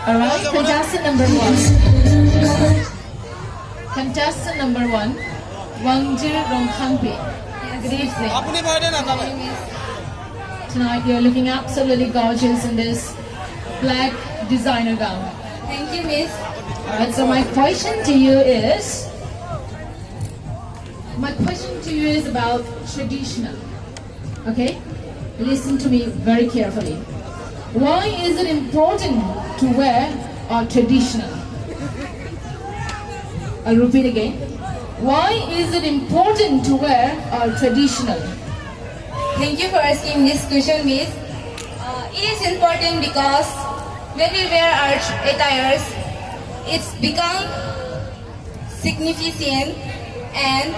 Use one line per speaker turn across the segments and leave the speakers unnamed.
Alright, contestant number 1. Contestant number 1, Wangjir Rongkangpi. Good evening. Tonight you're looking absolutely gorgeous in this black designer gown.
Thank you, Miss.
Alright, so my question to you is about traditional. Okay? Listen to me very carefully. Why is it important to wear our traditional? I'll repeat again. Why is it important to wear our traditional?
Thank you for asking this question, Miss. It is important because when we wear our attires, it's become significant and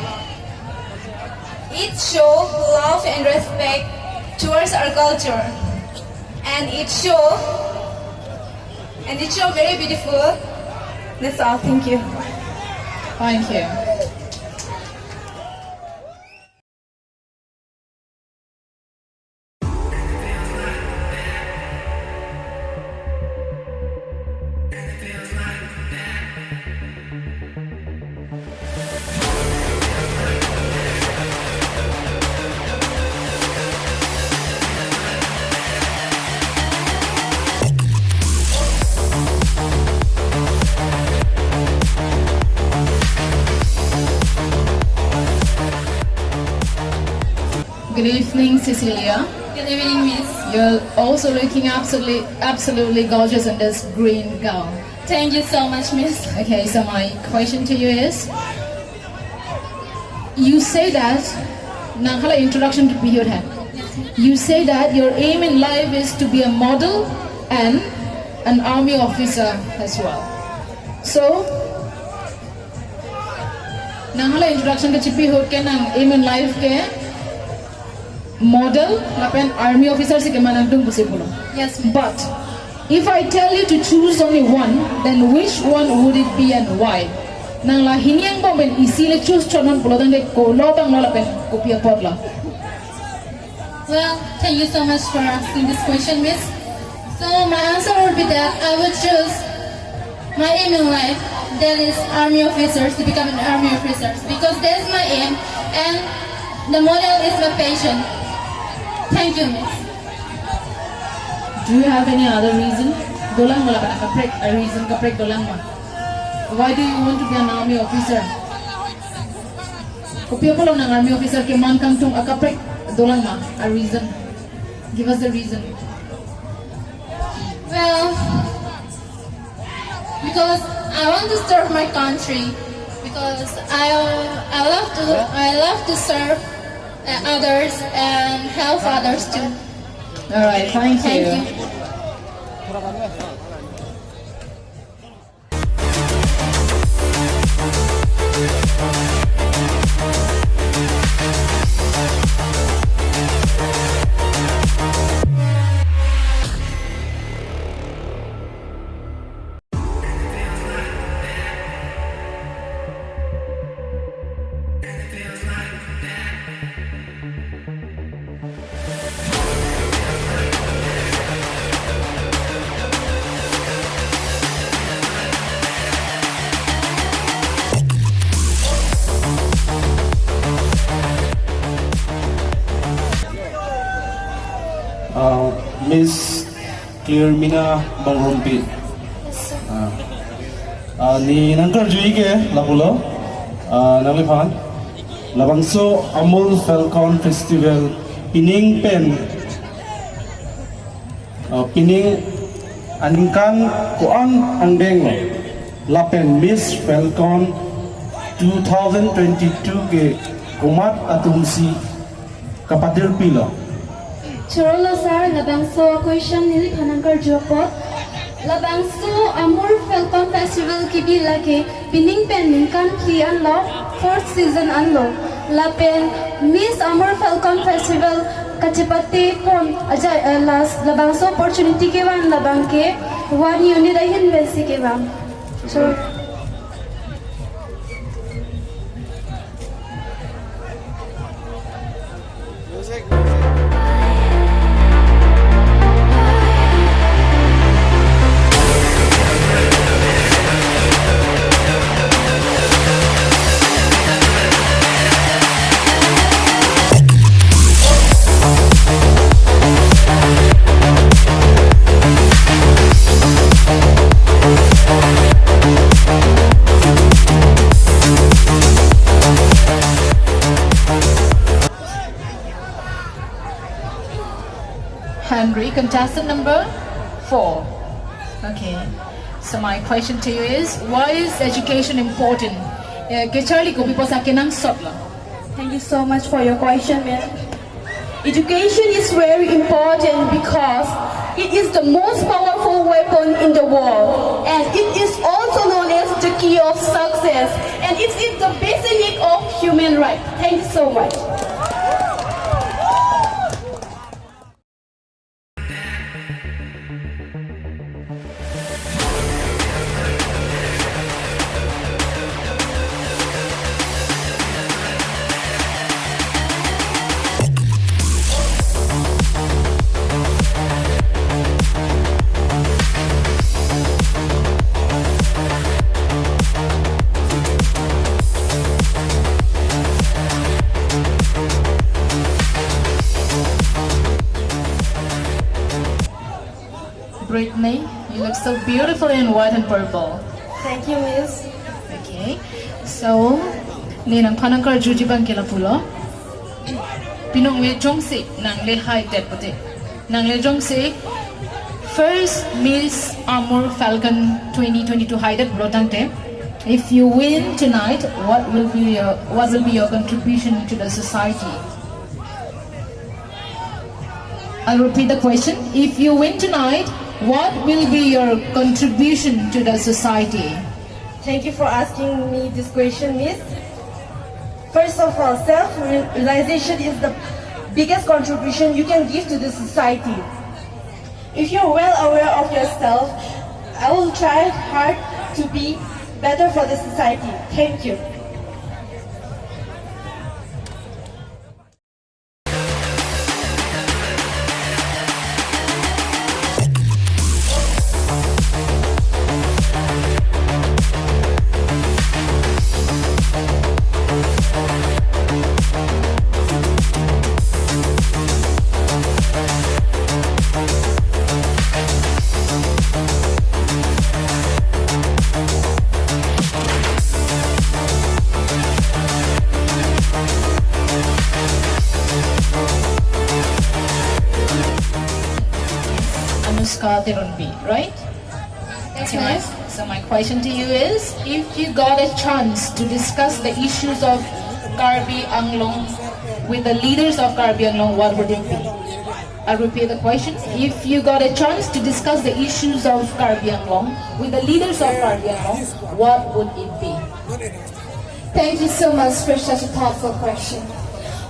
it shows love and respect towards our culture. And it show very beautiful. That's all. Thank you.
Thank you. Good evening, Cecilia.
Good evening, Miss.
You're also looking absolutely gorgeous in this green gown.
Thank you so much, Miss.
Okay, so my question to you is, you say that, introduction to period hand. You say that your aim in life is to be a model and an army officer as well. So, introduction to period ke nang aim in life ke model lapen army officer si kemanang possible.
Yes,
but if I tell you to choose only one, then which one would it be and why? Nang la hiniang bomben isile choose chonon pulodang de kolotang lapen kopia podla.
Well, thank you so much for asking this question, Miss. So my answer would be that I would choose my aim in life, that is army officers, to become an army officer, because that's my aim and the model is my passion. Thank you, Miss.
Do you have any other reason? Dolang wala ka nakaprek, a reason kaprek dolang ma. Why do you want to be an army officer? Kopya ko lang ng army officer ke man kang tung akaprek dolang ma, a reason. Give us the reason.
Well, because I want to serve my country, because I love to serve others and help others too.
All right, thank you.
Thank you.
Miss Clearmina Bangrumpi. Ni nangkar jui ke labulo nalipan labangso Amur Falcon Festival pining pen pining aningkan koan andeng lapen Miss Falcon 2022 ke kumat atumsi kapadir pila.
Chorolo sir, labangso question nili phanangkar joko. Labangso Amur Falcon Festival ki bilake pining pen ningkan ki anlo 4th season anlo. Lapen Miss Amur Falcon Festival kachipati pon ajay last labangso opportunity ke wan labang ke one unit ahin besi ke wan. So
contestant number 4. Okay. So my question to you is, why is education important? Thank
you so much for your question, ma'am. Education is very important because it is the most powerful weapon in the world, and it is also known as the key of success, and it is the basic need of human rights. Thank you so much.
Brittany, you look so beautiful in white and purple.
Thank you, Miss.
Okay. So, ninang kanangkar jujibang kila pulo. Pinong we jongsi nang le high deputy. Nang le jongsi first Miss Amur Falcon 2022 hided brotante. If you win tonight, what will be your contribution to the society? I'll repeat the question. If you win tonight, what will be your contribution to the society?
Thank you for asking me this question, Miss. First of all, self-realization is the biggest contribution you can give to the society. If you're well aware of yourself, I will try hard to be better for the society. Thank you.
Right?
That's
Okay.
nice.
So my question to you is, if you got a chance to discuss the issues of Karbi Anglong with the leaders of Karbi Anglong, what would it be? I'll repeat the question. If you got a chance to discuss the issues of Karbi Anglong with the leaders of Karbi Anglong, what would it be?
Thank you so much for such a thoughtful question.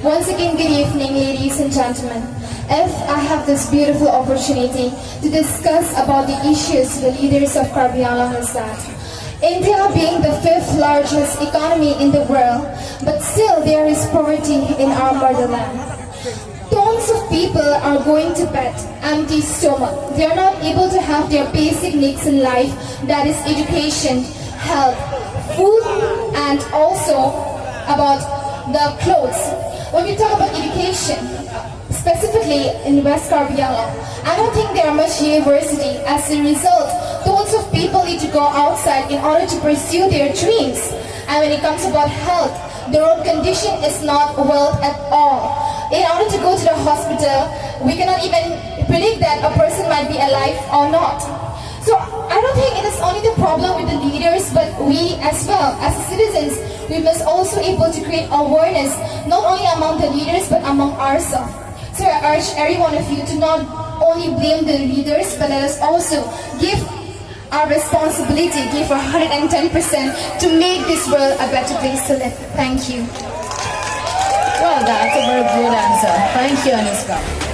Once again, good evening, ladies and gentlemen. If I have this beautiful opportunity to discuss about the issues the leaders of Karbi Anglong is that India being the 5th largest economy in the world, but still there is poverty in our motherland. Tons of people are going to bed empty stomach. They are not able to have their basic needs in life, that is education, health, food, and also about the clothes. When we talk about education, specifically in West Karbi Anglong, I don't think there are much university. As a result, tons of people need to go outside in order to pursue their dreams. And when it comes about health, the road condition is not well at all. In order to go to the hospital, we cannot even predict that a person might be alive or not. So I don't think it is only the problem with the leaders, but we as well, as citizens, we must also able to create awareness, not only among the leaders, but among ourselves. So I urge every one of you to not only blame the leaders, but let us also give our responsibility, give 110% to make this world a better place to live. Thank you.
Well, that's a very good answer. Thank you, Anushka.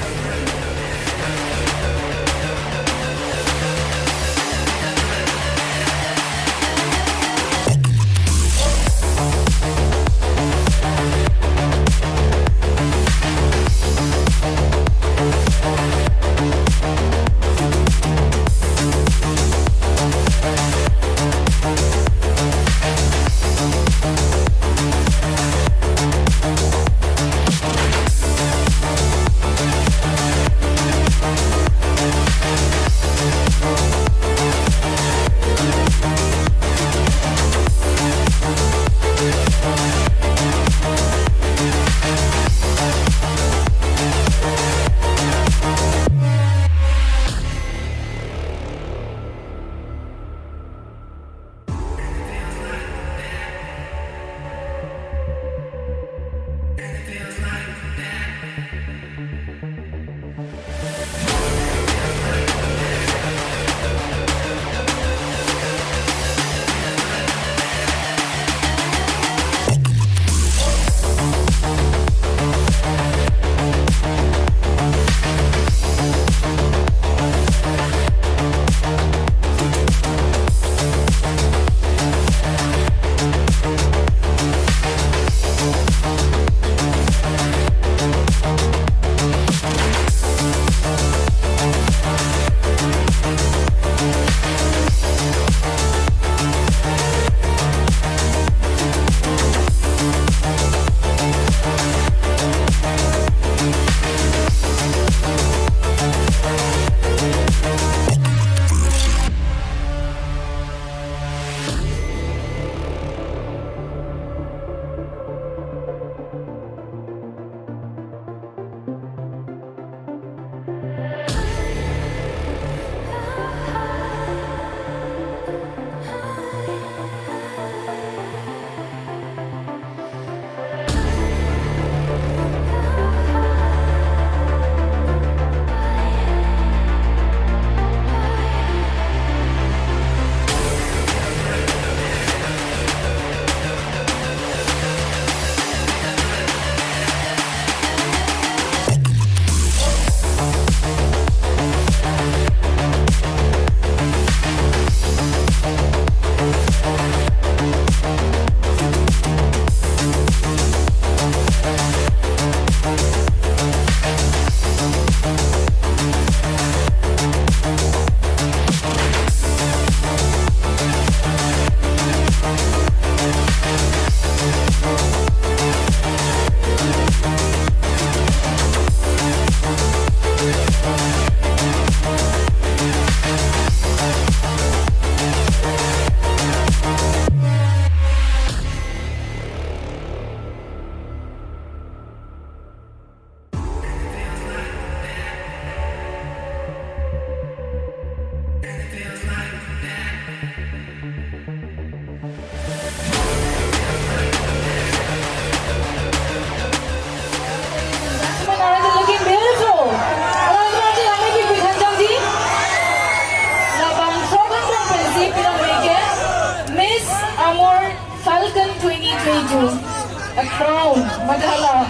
crown, madala.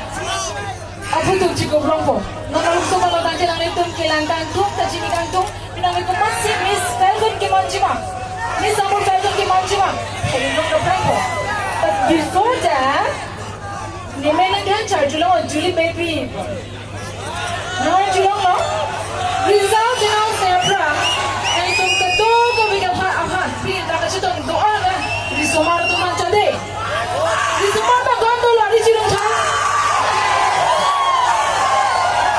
Apo tu cikgu berompo. Nakaluk tu malu tangke nang itu kilang kantung, tajimi kantung. Pinang itu masih Miss Falcon ke manjima, Miss Amur Falcon ke manjima. Pelindung berompo. But before that, ni mana dia charjulang Julie baby. Nah julong lo. Result jangan sepra. Itu ketua kebijakan apa? Pilih tak kasih tahu doa kan? Risomar tu macam deh. Risomar tak gondol lari cilung cang.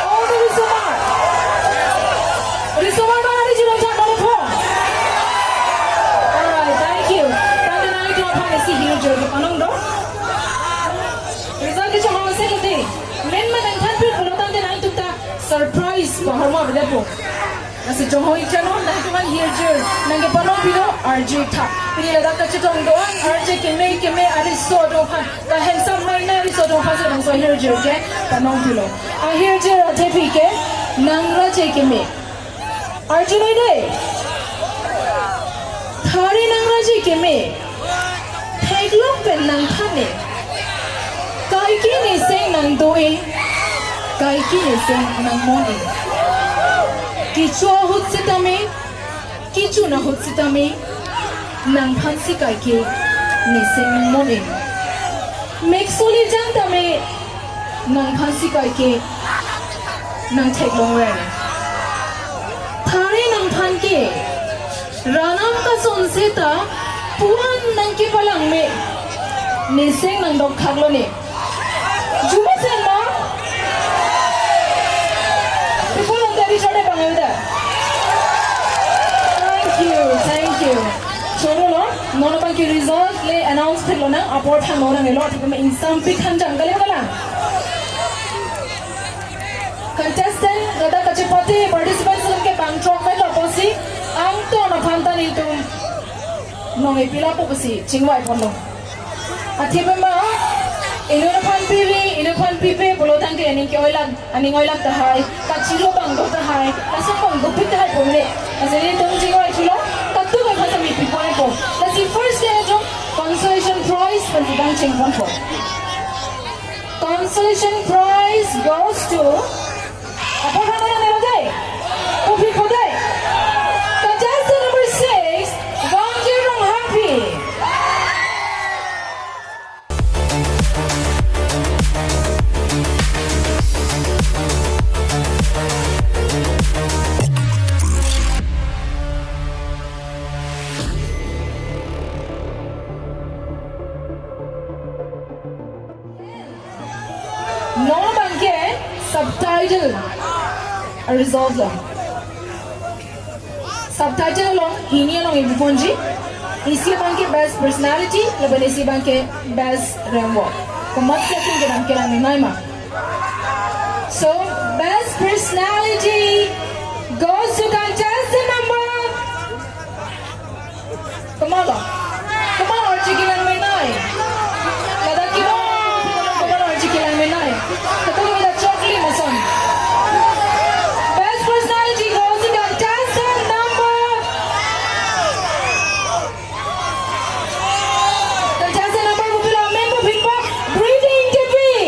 Oh tu risomar. Risomar tak lari cilung cang mana pun. Alright, thank you. Tanda nanti tu apa nasi hiu jadi panong dong. Result kita hawa sekali deh. Men mana kan pun kalau tanda nanti tu ta surprise bahwa apa berlaku. Nasi Johoi channel nanti kan hiu jadi. Nanti panong bilo RJ tak. Ini adalah kacang doang RJ keme ada sodo pan. Dah handsome mana ada sodo pan sedang so hiu jadi panong bilo. Hiu jadi ada pike nangra je keme. RJ ni deh. Thari nangra je keme. Thaglong pen nang thane. Kai kini seng nang doe. Kai kini seng nang mone. Kicu hut sitame, kicu na hut sitame, nang pansi kai ke niseng nang mone. Meksoli jang tame, nang pansi kai ke nang teglong rene. Thare nang pan ke, ranam ka sonseta, puan nang ke palang me, niseng nang dok khaglo ne. Juma sen ma. Thank you. Cholo lo, nono bang ki result le announce thilo na aport han nona ngelo thik me insam pic han jangale wala. Contestant gada kachipati participants ke bang chok me lo posi ang to na phanta ni tum nong e pila po posi chingwai pon lo. Athibe ma ino na pan pipe bolo tang ke ani ke oilag ta hai kachilo bang do ta hai asam bang do pit hai pomre asene tum chingwai chulo tattu ka phata mi pi pone po. Let's see first day jo consolation prize pan bang chingwon po. Consolation prize goes to apa nama nero dai upi po dai contestant number 6 Wang Jirong Happy. No bangke subtitle resolve long. Subtitle long hini long ibu ponji. Isi bangke best personality, lepas isi bangke best framework. Kemat setting ke dalam kelang ni ma. So best personality goes to contestant number. Kamala. Kamala orji kelang ni nai. Kada kira. Ketua kita cokli mason. Best personality goes to contestant number. Contestant number popular member people breathing deeply.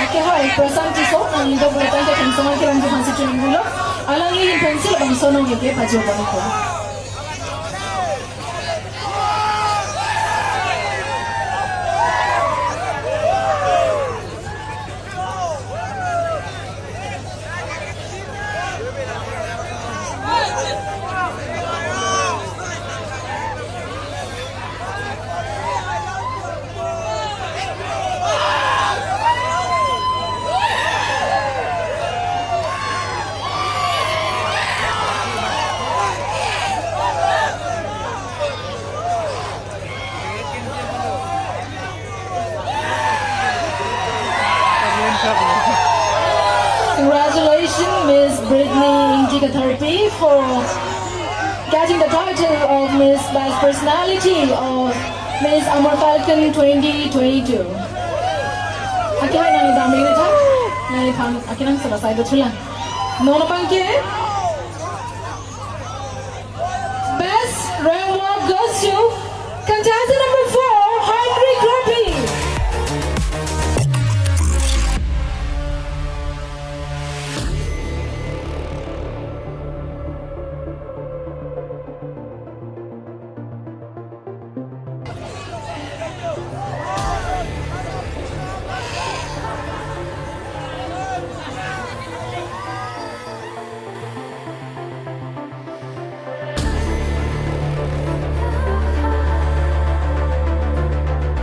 Kehai perasaan kisah yang hidup berkaitan dengan semua kerana Tuhan secuning dulu. Alang ini pensil bang sono yeke pajo baniko. Congratulations, Miss Brittany Indigatherapy for getting the title of Miss Best Personality of Miss Amur Falcon 2022. Akhirnya nang idam ini tak? Nang idam akhirnya selesai betul lah. Nona Bangke. Best round one goes to contestant number 4, Hungry Karbi.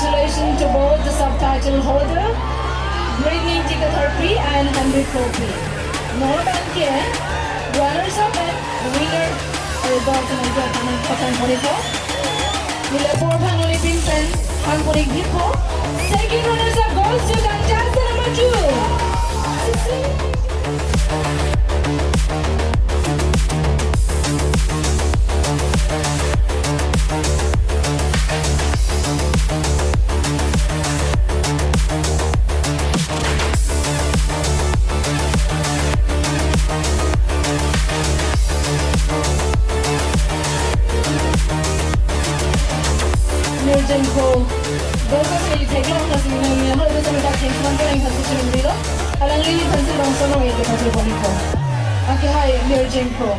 Congratulations to both the subtitle holder, Britney Tikatharpi and Henry Kopi. Nona Bangke, runners up and winner result ng Japan Pakan Poniko. Nila por Panguli Pinpen, Panguli Gipo. Second runners up goes to contestant number 2. Mirjengko, bosa sekali tegak kasih minum yang harus kita tak kena yang kasih minum dulu. Alang lili kasih bangsa no itu kasih boniko. Okay, hi Mirjengko.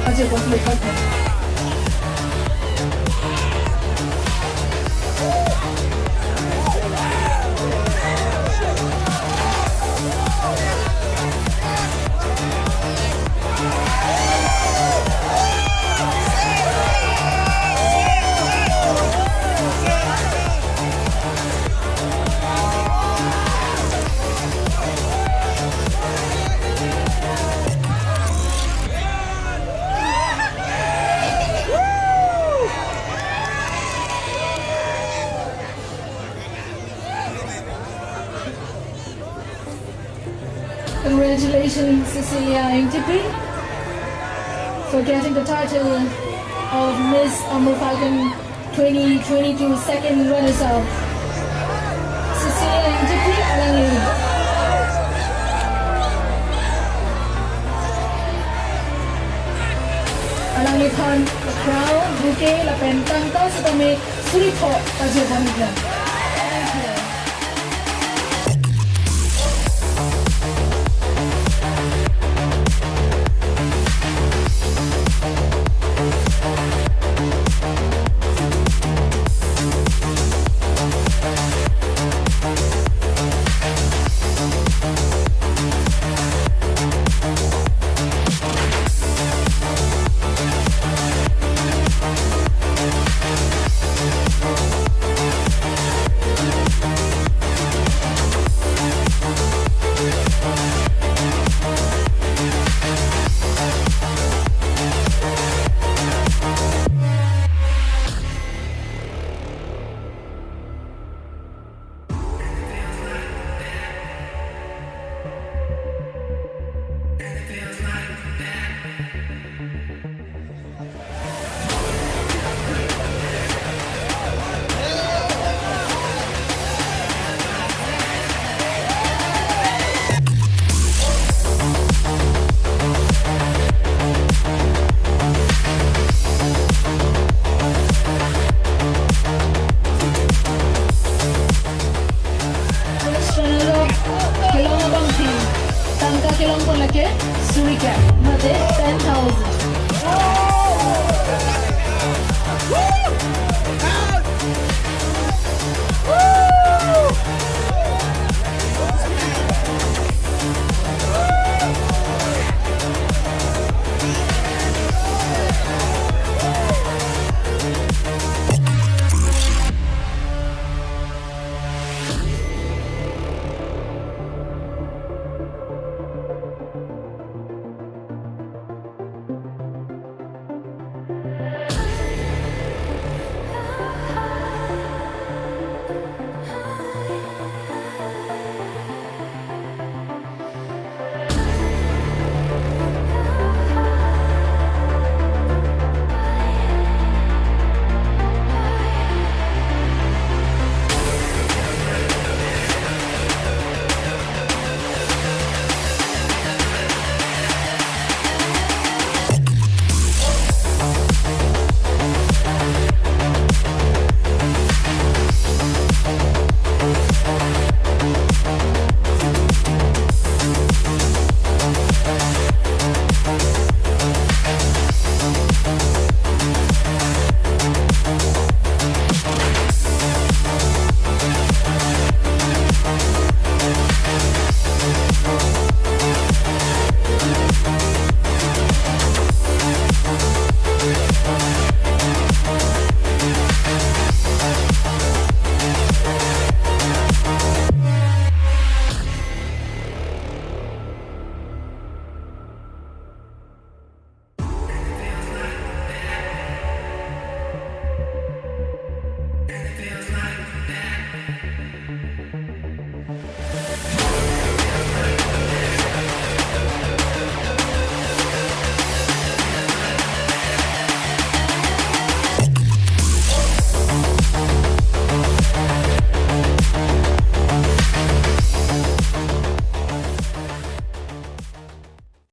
Aja buat lepas. Congratulations, Cecilia MTP, for getting the title of Miss Amur Falcon 2022 second runners-up. Cecilia MTP, Alangi. Alangi Khan, the crown, bouquet, la pentang, tau setame, suri po, tajir pamiglan.